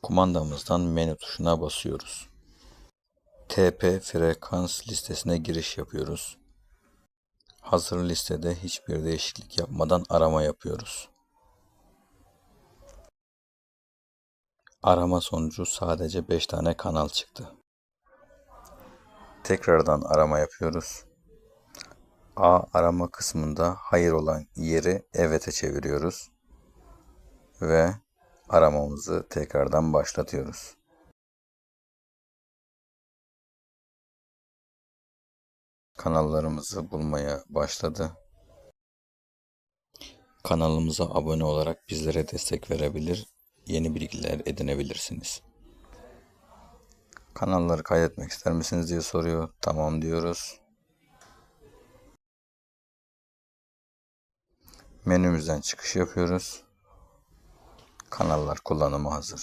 Kumandamızdan menü tuşuna basıyoruz. TP frekans listesine giriş yapıyoruz. Hazır listede hiçbir değişiklik yapmadan arama yapıyoruz. Arama sonucu sadece 5 tane kanal çıktı. Tekrardan arama yapıyoruz. A arama kısmında hayır olan yeri evet'e çeviriyoruz. Ve aramamızı tekrardan başlatıyoruz. Kanallarımızı bulmaya başladı. Kanalımıza abone olarak bizlere destek verebilir, yeni bilgiler edinebilirsiniz. Kanalları kaydetmek ister misiniz diye soruyor. Tamam diyoruz. Menümüzden çıkış yapıyoruz. Kanallar kullanıma hazır.